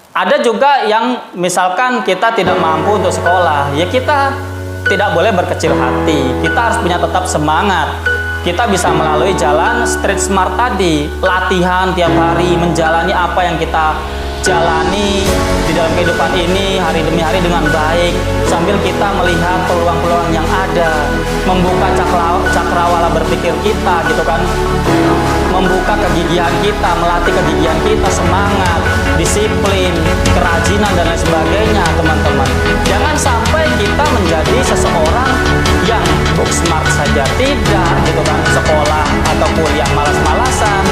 Ada juga yang misalkan kita tidak mampu untuk sekolah, ya kita tidak boleh berkecil hati. Kita harus punya tetap semangat. Kita bisa melalui jalan street smart tadi, latihan tiap hari, menjalani apa yang kita jalani di dalam kehidupan ini hari demi hari dengan baik, sambil kita melihat peluang-peluang yang ada, membuka cakrawala berpikir kita gitu kan, membuka kegigihan kita, melatih kegigihan kita, semangat, disiplin, kerajinan dan lain sebagainya teman-teman. Jangan sampai kita menjadi seseorang yang book smart saja tidak gitu kan, sekolah atau kuliah malas-malasan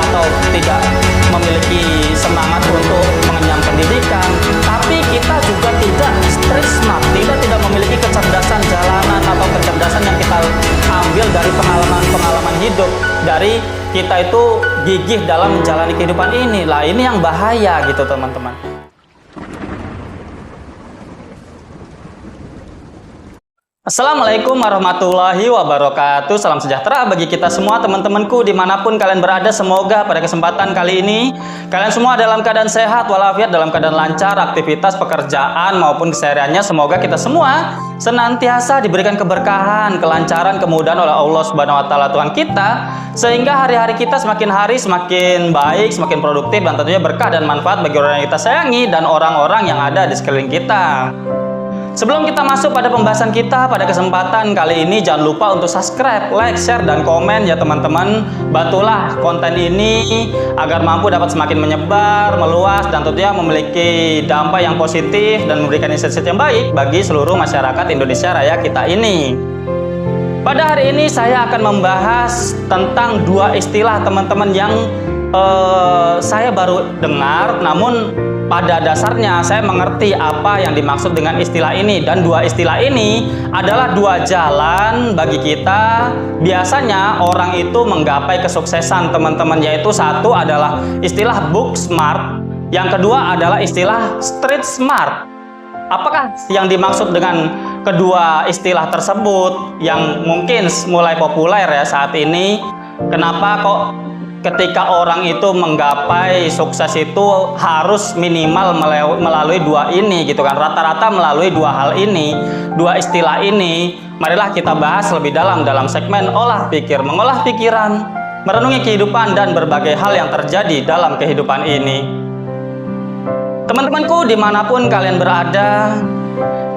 atau tidak memiliki semangat untuk mengenyam pendidikan, tapi kita juga tidak street smart, tidak memiliki kecerdasan jalanan atau kecerdasan yang kita ambil dari pengalaman-pengalaman hidup, dari kita itu gigih dalam menjalani kehidupan ini. Lah ini yang bahaya gitu teman-teman. Assalamualaikum warahmatullahi wabarakatuh. Salam sejahtera bagi kita semua teman-temanku dimanapun kalian berada. Semoga pada kesempatan kali ini kalian semua dalam keadaan sehat walafiat, dalam keadaan lancar aktivitas pekerjaan maupun kesehariannya. Semoga kita semua senantiasa diberikan keberkahan, kelancaran, kemudahan oleh Allah Subhanahu wa taala Tuhan kita, sehingga hari-hari kita semakin hari semakin baik, semakin produktif, dan tentunya berkah dan manfaat bagi orang yang kita sayangi dan orang-orang yang ada di sekeliling kita. Sebelum kita masuk pada pembahasan kita pada kesempatan kali ini, jangan lupa untuk subscribe, like, share, dan komen ya teman-teman. Bantulah konten ini agar mampu dapat semakin menyebar, meluas, dan tentunya memiliki dampak yang positif dan memberikan insight yang baik bagi seluruh masyarakat Indonesia Raya kita ini. Pada hari ini saya akan membahas tentang dua istilah teman-teman yang saya baru dengar, namun pada dasarnya saya mengerti apa yang dimaksud dengan istilah ini. Dan dua istilah ini adalah dua jalan bagi kita biasanya orang itu menggapai kesuksesan teman-teman, yaitu satu adalah istilah book smart, yang kedua adalah istilah street smart. Apakah yang dimaksud dengan kedua istilah tersebut yang mungkin mulai populer ya saat ini? Kenapa kok ketika orang itu menggapai sukses itu harus minimal melalui dua ini gitu kan, rata-rata melalui dua hal ini, dua istilah ini. Marilah kita bahas lebih dalam segmen olah pikir, mengolah pikiran, merenungi kehidupan dan berbagai hal yang terjadi dalam kehidupan ini. Teman-temanku dimanapun kalian berada,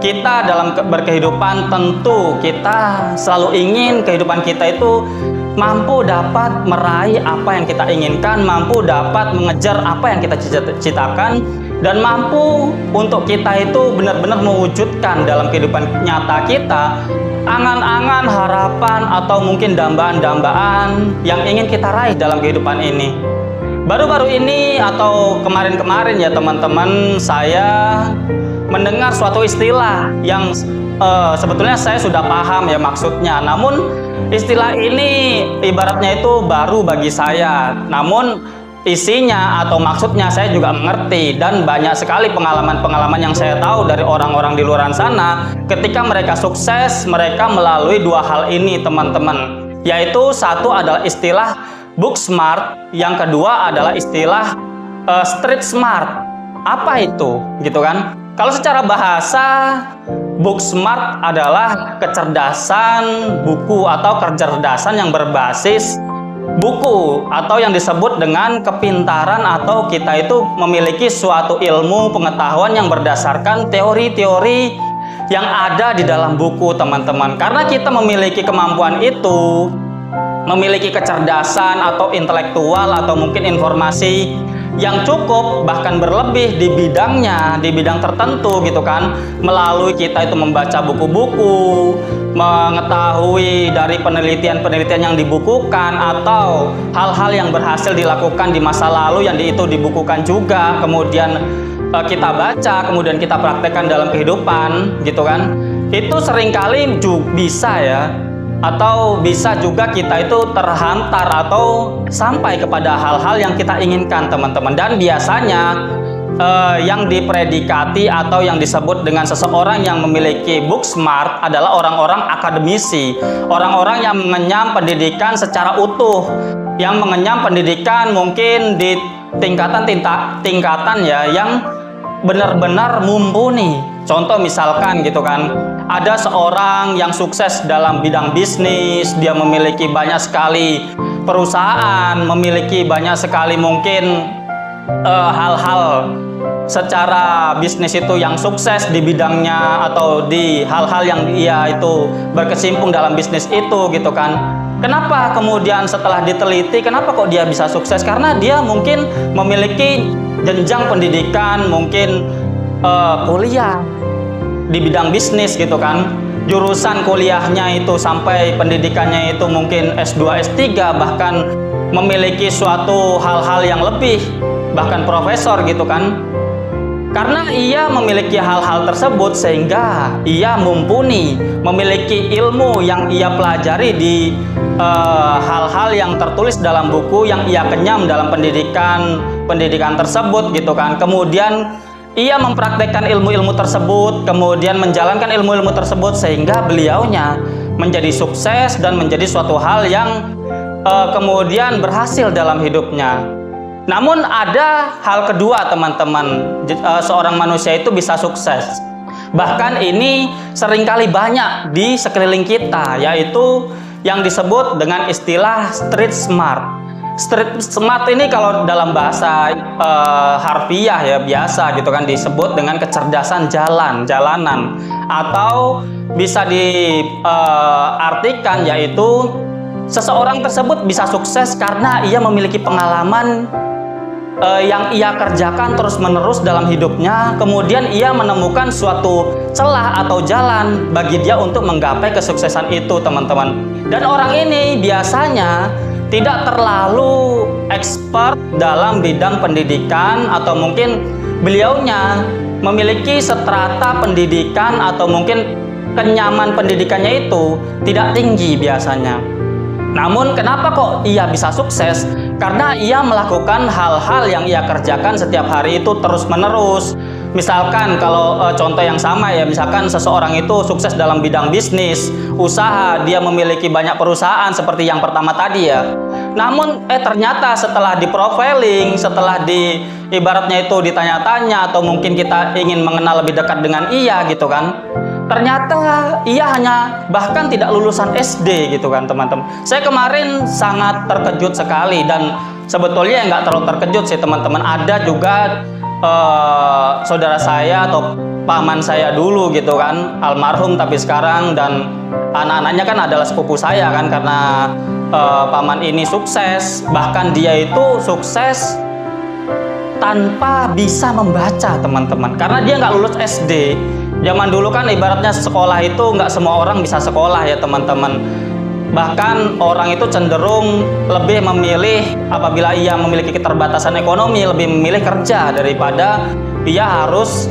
kita dalam berkehidupan tentu kita selalu ingin kehidupan kita itu mampu dapat meraih apa yang kita inginkan, mampu dapat mengejar apa yang kita cita-citakan, dan mampu untuk kita itu benar-benar mewujudkan dalam kehidupan nyata kita angan-angan, harapan, atau mungkin dambaan-dambaan yang ingin kita raih dalam kehidupan ini. Baru-baru ini atau kemarin-kemarin ya teman-teman, saya mendengar suatu istilah yang sebetulnya saya sudah paham ya maksudnya, namun istilah ini ibaratnya itu baru bagi saya, namun isinya atau maksudnya saya juga mengerti, dan banyak sekali pengalaman-pengalaman yang saya tahu dari orang-orang di luar sana. Ketika mereka sukses, mereka melalui dua hal ini teman-teman, yaitu satu adalah istilah book smart, yang kedua adalah istilah street smart. Apa itu gitu kan? Kalau secara bahasa, book smart adalah kecerdasan buku atau kecerdasan yang berbasis buku, atau yang disebut dengan kepintaran, atau kita itu memiliki suatu ilmu pengetahuan yang berdasarkan teori-teori yang ada di dalam buku teman-teman. Karena kita memiliki kemampuan itu, memiliki kecerdasan atau intelektual atau mungkin informasi yang cukup bahkan berlebih di bidangnya, di bidang tertentu gitu kan, melalui kita itu membaca buku-buku, mengetahui dari penelitian-penelitian yang dibukukan, atau hal-hal yang berhasil dilakukan di masa lalu yang itu dibukukan juga, kemudian kita baca, kemudian kita praktekkan dalam kehidupan gitu kan. Itu seringkali bisa ya, atau bisa juga kita itu terhantar atau sampai kepada hal-hal yang kita inginkan teman-teman. Dan biasanya yang dipredikati atau yang disebut dengan seseorang yang memiliki book smart adalah orang-orang akademisi, orang-orang yang mengenyam pendidikan secara utuh, yang mengenyam pendidikan mungkin di tingkatan ya, yang benar-benar mumpuni. Contoh misalkan gitu kan, ada seorang yang sukses dalam bidang bisnis, dia memiliki banyak sekali perusahaan, memiliki banyak sekali mungkin hal-hal secara bisnis itu yang sukses di bidangnya atau di hal-hal yang ia itu berkecimpung dalam bisnis itu gitu kan. Kenapa kemudian setelah diteliti kenapa kok dia bisa sukses? Karena dia mungkin memiliki jenjang pendidikan, mungkin kuliah di bidang bisnis gitu kan. Jurusan kuliahnya itu sampai pendidikannya itu mungkin S2, S3, bahkan memiliki suatu hal-hal yang lebih, bahkan profesor gitu kan. Karena ia memiliki hal-hal tersebut sehingga ia mumpuni, memiliki ilmu yang ia pelajari di hal-hal yang tertulis dalam buku yang ia kenyam dalam pendidikan tersebut gitu kan. Kemudian ia mempraktekkan ilmu-ilmu tersebut, kemudian menjalankan ilmu-ilmu tersebut sehingga beliaunya menjadi sukses dan menjadi suatu hal yang kemudian berhasil dalam hidupnya. Namun ada hal kedua teman-teman, seorang manusia itu bisa sukses. Bahkan ini seringkali banyak di sekeliling kita, yaitu yang disebut dengan istilah street smart. Street smart ini kalau dalam bahasa harfiah ya biasa gitu kan disebut dengan kecerdasan jalanan, atau bisa diartikan yaitu seseorang tersebut bisa sukses karena ia memiliki pengalaman yang ia kerjakan terus-menerus dalam hidupnya, kemudian ia menemukan suatu celah atau jalan bagi dia untuk menggapai kesuksesan itu, teman-teman. Dan orang ini biasanya tidak terlalu expert dalam bidang pendidikan, atau mungkin beliaunya memiliki strata pendidikan atau mungkin kenyaman pendidikannya itu tidak tinggi biasanya. Namun kenapa kok ia bisa sukses? Karena ia melakukan hal-hal yang ia kerjakan setiap hari itu terus-menerus. Misalkan kalau contoh yang sama ya, misalkan seseorang itu sukses dalam bidang bisnis, usaha, dia memiliki banyak perusahaan seperti yang pertama tadi ya. Namun ternyata setelah di profiling, setelah di ibaratnya itu ditanya-tanya atau mungkin kita ingin mengenal lebih dekat dengan ia gitu kan, ternyata ia hanya bahkan tidak lulusan SD gitu kan teman-teman. Saya kemarin sangat terkejut sekali, dan sebetulnya nggak terlalu terkejut sih teman-teman. Ada juga saudara saya atau paman saya dulu gitu kan, almarhum tapi sekarang, dan anak-anaknya kan adalah sepupu saya kan, karena paman ini sukses. Bahkan dia itu sukses tanpa bisa membaca teman-teman, karena dia nggak lulus SD. Zaman dulu kan ibaratnya sekolah itu nggak semua orang bisa sekolah ya teman-teman. Bahkan orang itu cenderung lebih memilih, apabila ia memiliki keterbatasan ekonomi, lebih memilih kerja daripada ia harus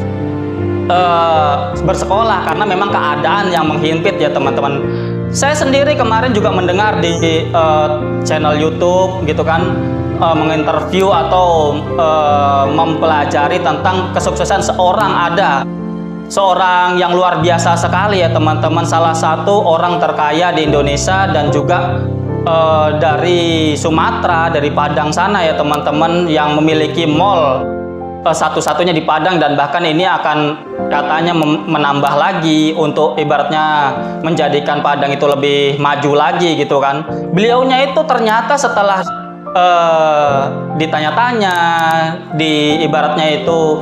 bersekolah, karena memang keadaan yang menghimpit ya teman-teman. Saya sendiri kemarin juga mendengar di channel YouTube gitu kan, menginterview atau mempelajari tentang kesuksesan seorang yang luar biasa sekali ya teman-teman, salah satu orang terkaya di Indonesia dan juga dari Sumatera, dari Padang sana ya teman-teman, yang memiliki mall satu-satunya di Padang, dan bahkan ini akan katanya menambah lagi untuk ibaratnya menjadikan Padang itu lebih maju lagi gitu kan. Beliaunya itu ternyata setelah ditanya-tanya, di ibaratnya itu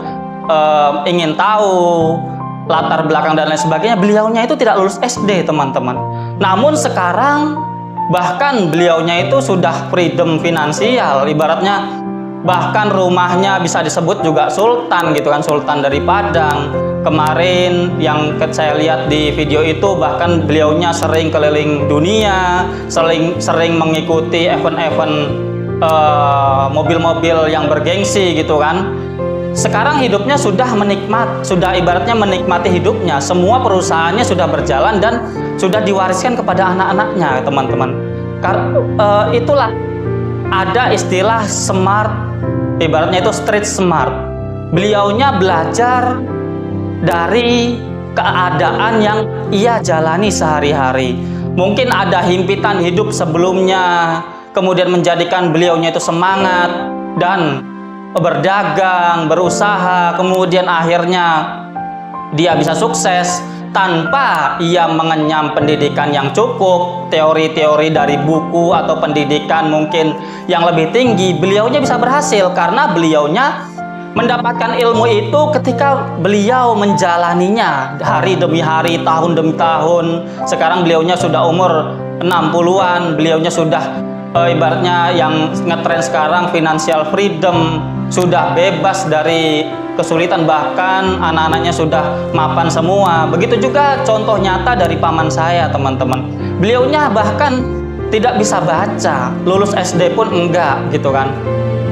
ingin tahu latar belakang dan lain sebagainya, beliaunya itu tidak lulus SD teman-teman. Namun sekarang bahkan beliaunya itu sudah freedom finansial, ibaratnya bahkan rumahnya bisa disebut juga sultan gitu kan, sultan dari Padang. Kemarin yang saya lihat di video itu bahkan beliaunya sering keliling dunia, sering mengikuti event-event mobil-mobil yang bergengsi gitu kan. Sekarang hidupnya sudah ibaratnya menikmati hidupnya. Semua perusahaannya sudah berjalan dan sudah diwariskan kepada anak-anaknya, teman-teman. Itulah ada istilah smart, ibaratnya itu street smart. Beliaunya belajar dari keadaan yang ia jalani sehari-hari. Mungkin ada himpitan hidup sebelumnya, kemudian menjadikan beliaunya itu semangat, dan berdagang, berusaha, kemudian akhirnya dia bisa sukses tanpa ia mengenyam pendidikan yang cukup, teori-teori dari buku atau pendidikan mungkin yang lebih tinggi, beliaunya bisa berhasil karena beliaunya mendapatkan ilmu itu ketika beliau menjalaninya hari demi hari, tahun demi tahun. Sekarang beliaunya sudah umur 60-an, beliaunya sudah ibaratnya yang ngetren sekarang financial freedom, sudah bebas dari kesulitan, bahkan anak-anaknya sudah mapan semua. Begitu juga contoh nyata dari paman saya, teman-teman. Beliaunya bahkan tidak bisa baca, lulus SD pun enggak gitu kan.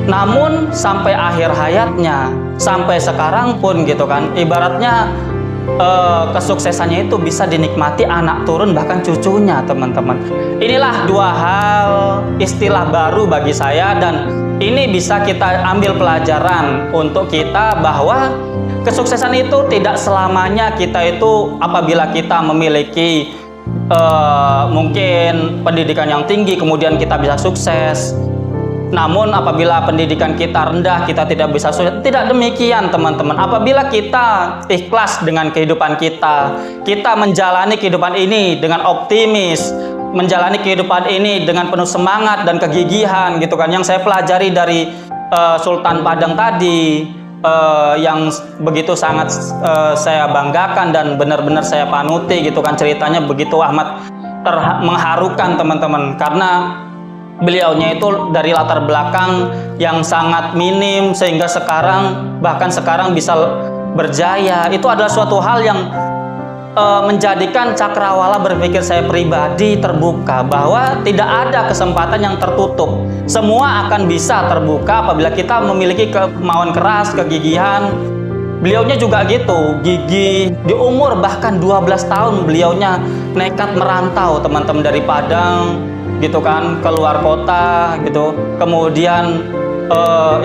Namun sampai akhir hayatnya, sampai sekarang pun gitu kan, ibaratnya kesuksesannya itu bisa dinikmati anak turun bahkan cucunya, teman-teman. Inilah dua hal istilah baru bagi saya, dan ini bisa kita ambil pelajaran untuk kita bahwa kesuksesan itu tidak selamanya kita itu apabila kita memiliki mungkin pendidikan yang tinggi kemudian kita bisa sukses. Namun apabila pendidikan kita rendah, kita tidak bisa sukses. Tidak demikian, teman-teman. Apabila kita ikhlas dengan kehidupan kita, kita menjalani kehidupan ini dengan optimis, menjalani kehidupan ini dengan penuh semangat dan kegigihan, gitu kan. Yang saya pelajari dari Sultan Padang tadi, yang begitu sangat saya banggakan dan benar-benar saya panuti, gitu kan. Ceritanya begitu amat mengharukan, teman-teman, karena beliaunya itu dari latar belakang yang sangat minim sehingga bahkan sekarang bisa berjaya. Itu adalah suatu hal yang menjadikan cakrawala berpikir saya pribadi terbuka, bahwa tidak ada kesempatan yang tertutup. Semua akan bisa terbuka apabila kita memiliki kemauan keras, kegigihan. Beliaunya juga gitu, gigih. Di umur bahkan 12 tahun beliaunya nekat merantau, teman-teman, dari Padang gitu kan, keluar kota gitu, kemudian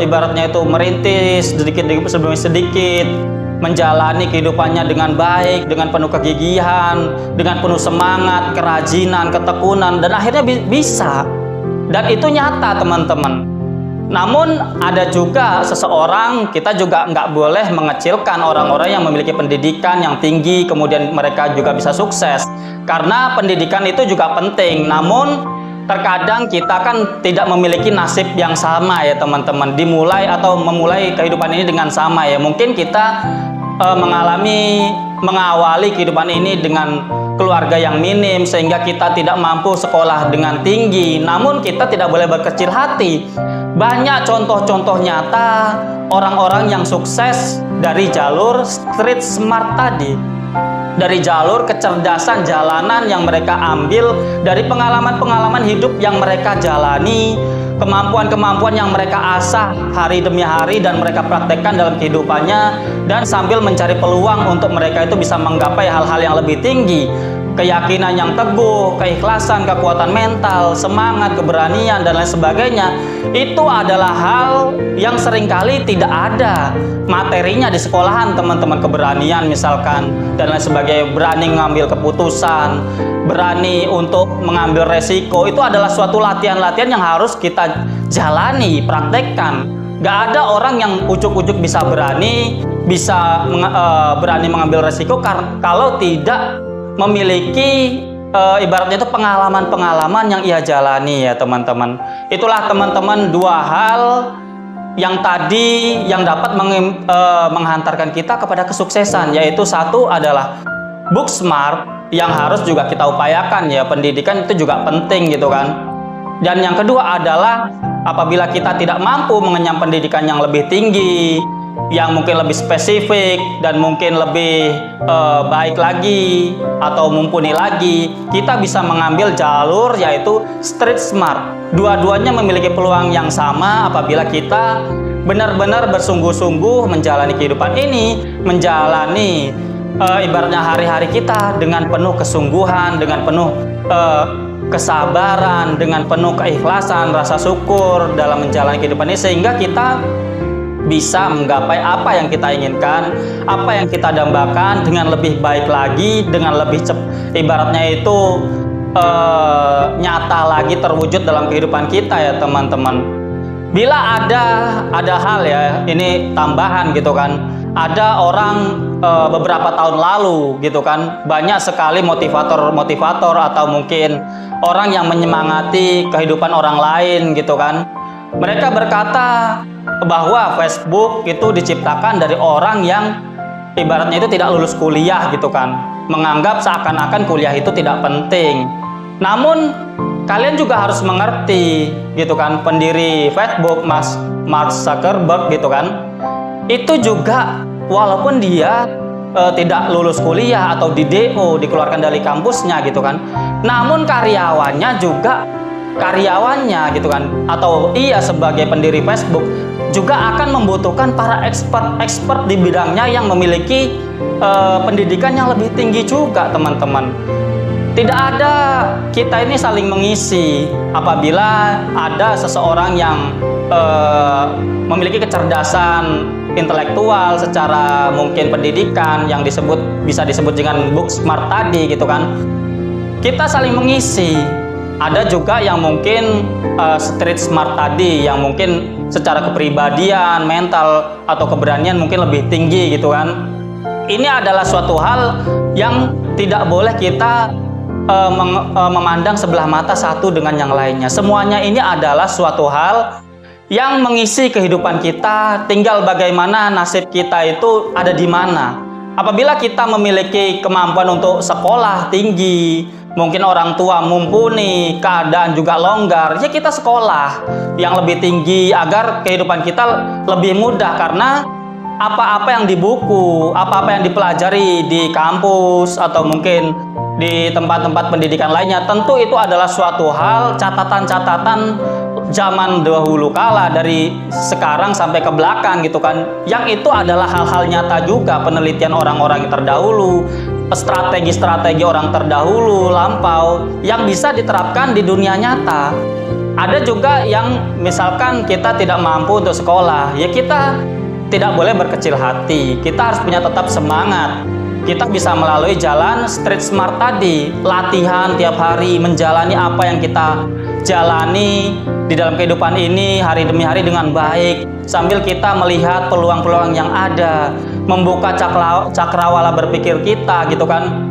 ibaratnya itu merintis sedikit demi sedikit, menjalani kehidupannya dengan baik, dengan penuh kegigihan, dengan penuh semangat, kerajinan, ketekunan, dan akhirnya bisa. Dan itu nyata, teman-teman. Namun ada juga seseorang, kita juga nggak boleh mengecilkan orang-orang yang memiliki pendidikan yang tinggi kemudian mereka juga bisa sukses, karena pendidikan itu juga penting. Namun terkadang kita kan tidak memiliki nasib yang sama ya, teman-teman, memulai kehidupan ini dengan sama ya. Mungkin kita mengawali kehidupan ini dengan keluarga yang minim sehingga kita tidak mampu sekolah dengan tinggi. Namun kita tidak boleh berkecil hati. Banyak contoh-contoh nyata orang-orang yang sukses dari jalur street smart tadi, dari jalur kecerdasan jalanan yang mereka ambil, dari pengalaman-pengalaman hidup yang mereka jalani, kemampuan-kemampuan yang mereka asah hari demi hari dan mereka praktekkan dalam kehidupannya, dan sambil mencari peluang untuk mereka itu bisa menggapai hal-hal yang lebih tinggi. Keyakinan yang teguh, keikhlasan, kekuatan mental, semangat, keberanian, dan lain sebagainya. Itu adalah hal yang seringkali tidak ada materinya di sekolahan, teman-teman. Keberanian misalkan, dan lain sebagainya. Berani mengambil keputusan, berani untuk mengambil resiko. Itu adalah suatu latihan-latihan yang harus kita jalani, praktekkan. Gak ada orang yang ujuk-ujuk bisa berani mengambil resiko kalau tidak memiliki ibaratnya itu pengalaman-pengalaman yang ia jalani ya, teman-teman. Itulah, teman-teman, dua hal yang tadi yang dapat menghantarkan kita kepada kesuksesan, yaitu satu adalah book smart yang harus juga kita upayakan ya, pendidikan itu juga penting gitu kan. Dan yang kedua adalah apabila kita tidak mampu mengenyam pendidikan yang lebih tinggi, yang mungkin lebih spesifik dan mungkin lebih baik lagi atau mumpuni lagi, kita bisa mengambil jalur yaitu street smart. Dua-duanya memiliki peluang yang sama apabila kita benar-benar bersungguh-sungguh menjalani kehidupan ini, menjalani ibaratnya hari-hari kita dengan penuh kesungguhan, dengan penuh kesabaran, dengan penuh keikhlasan, rasa syukur dalam menjalani kehidupan ini, sehingga kita bisa menggapai apa yang kita inginkan, apa yang kita dambakan dengan lebih baik lagi, dengan lebih ibaratnya itu nyata lagi, terwujud dalam kehidupan kita ya, teman-teman. Bila ada hal ya, ini tambahan gitu kan. Ada orang beberapa tahun lalu gitu kan, banyak sekali motivator atau mungkin orang yang menyemangati kehidupan orang lain gitu kan. Mereka berkata bahwa Facebook itu diciptakan dari orang yang ibaratnya itu tidak lulus kuliah gitu kan, menganggap seakan-akan kuliah itu tidak penting. Namun kalian juga harus mengerti gitu kan, pendiri Facebook Mark Zuckerberg gitu kan, itu juga walaupun dia tidak lulus kuliah atau di DO, dikeluarkan dari kampusnya gitu kan, namun karyawannya gitu kan, atau ia sebagai pendiri Facebook juga akan membutuhkan para expert di bidangnya yang memiliki pendidikan yang lebih tinggi juga, teman-teman. Tidak ada, kita ini saling mengisi. Apabila ada seseorang yang memiliki kecerdasan intelektual secara mungkin pendidikan yang bisa disebut dengan book smart tadi gitu kan, kita saling mengisi. Ada juga yang mungkin street smart tadi, yang mungkin secara kepribadian, mental, atau keberanian mungkin lebih tinggi gitu kan. Ini adalah suatu hal yang tidak boleh kita memandang sebelah mata satu dengan yang lainnya. Semuanya ini adalah suatu hal yang mengisi kehidupan kita, tinggal bagaimana nasib kita itu ada di mana. Apabila kita memiliki kemampuan untuk sekolah tinggi, mungkin orang tua mumpuni, keadaan juga longgar, ya kita sekolah yang lebih tinggi agar kehidupan kita lebih mudah, karena apa-apa yang di buku, apa-apa yang dipelajari di kampus atau mungkin di tempat-tempat pendidikan lainnya, tentu itu adalah suatu hal catatan-catatan zaman dahulu kala, dari sekarang sampai ke belakang gitu kan, yang itu adalah hal-hal nyata juga, penelitian orang-orang yang terdahulu, strategi-strategi orang terdahulu lampau yang bisa diterapkan di dunia nyata. Ada juga yang misalkan kita tidak mampu untuk sekolah, ya kita tidak boleh berkecil hati, kita harus punya tetap semangat. Kita bisa melalui jalan street smart tadi, latihan tiap hari, menjalani apa yang kita jalani di dalam kehidupan ini hari demi hari dengan baik, sambil kita melihat peluang-peluang yang ada, membuka cakrawala berpikir kita gitu kan,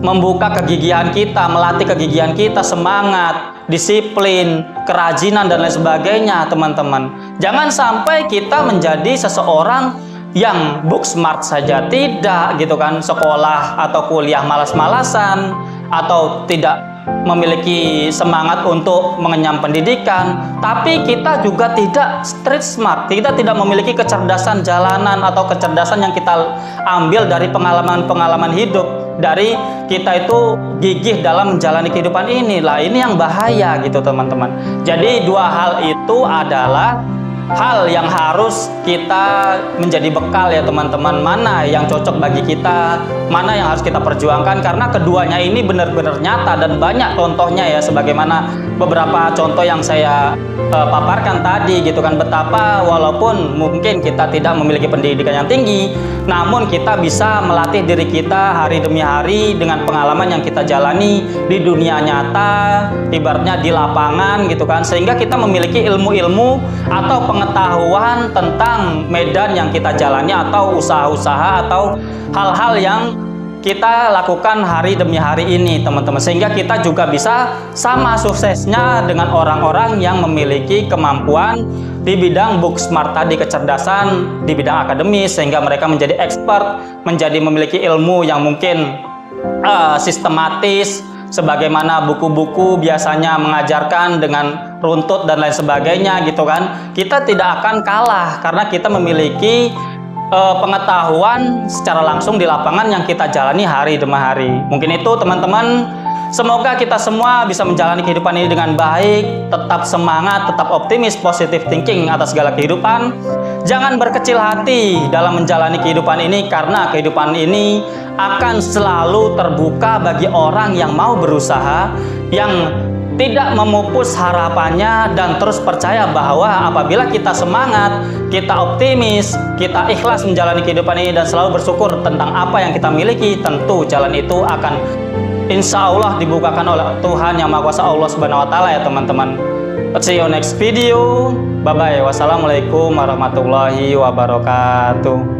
membuka kegigihan kita, melatih kegigihan kita, semangat, disiplin, kerajinan, dan lain sebagainya, teman-teman. Jangan sampai kita menjadi seseorang yang book smart saja tidak gitu kan, sekolah atau kuliah malas-malasan, atau tidak memiliki semangat untuk mengenyam pendidikan, tapi kita juga tidak street smart, kita tidak memiliki kecerdasan jalanan atau kecerdasan yang kita ambil dari pengalaman-pengalaman hidup, dari kita itu gigih dalam menjalani kehidupan ini. Lah ini yang bahaya gitu, teman-teman. Jadi dua hal itu adalah hal yang harus kita menjadi bekal ya, teman-teman. Mana yang cocok bagi kita, mana yang harus kita perjuangkan, karena keduanya ini benar-benar nyata dan banyak contohnya ya, sebagaimana beberapa contoh yang saya paparkan tadi gitu kan, betapa walaupun mungkin kita tidak memiliki pendidikan yang tinggi, namun kita bisa melatih diri kita hari demi hari dengan pengalaman yang kita jalani di dunia nyata, ibaratnya di lapangan gitu kan, sehingga kita memiliki ilmu-ilmu atau pengetahuan tentang medan yang kita jalani, atau usaha-usaha atau hal-hal yang kita lakukan hari demi hari ini, teman-teman, sehingga kita juga bisa sama suksesnya dengan orang-orang yang memiliki kemampuan di bidang book smart tadi, kecerdasan di bidang akademis, sehingga mereka menjadi expert, memiliki ilmu yang mungkin sistematis, sebagaimana buku-buku biasanya mengajarkan dengan runtut dan lain sebagainya gitu kan. Kita tidak akan kalah karena kita memiliki pengetahuan secara langsung di lapangan yang kita jalani hari demi hari. Mungkin itu, teman-teman. Semoga kita semua bisa menjalani kehidupan ini dengan baik, tetap semangat, tetap optimis, positive thinking atas segala kehidupan. Jangan berkecil hati dalam menjalani kehidupan ini, karena kehidupan ini akan selalu terbuka bagi orang yang mau berusaha, yang tidak memupus harapannya, dan terus percaya bahwa apabila kita semangat, kita optimis, kita ikhlas menjalani kehidupan ini dan selalu bersyukur tentang apa yang kita miliki, tentu jalan itu akan insya Allah dibukakan oleh Tuhan Yang Maha Kuasa, Allah Subhanahu wa Ta'ala ya, teman-teman. See you next video. Bye bye. Wassalamualaikum warahmatullahi wabarakatuh.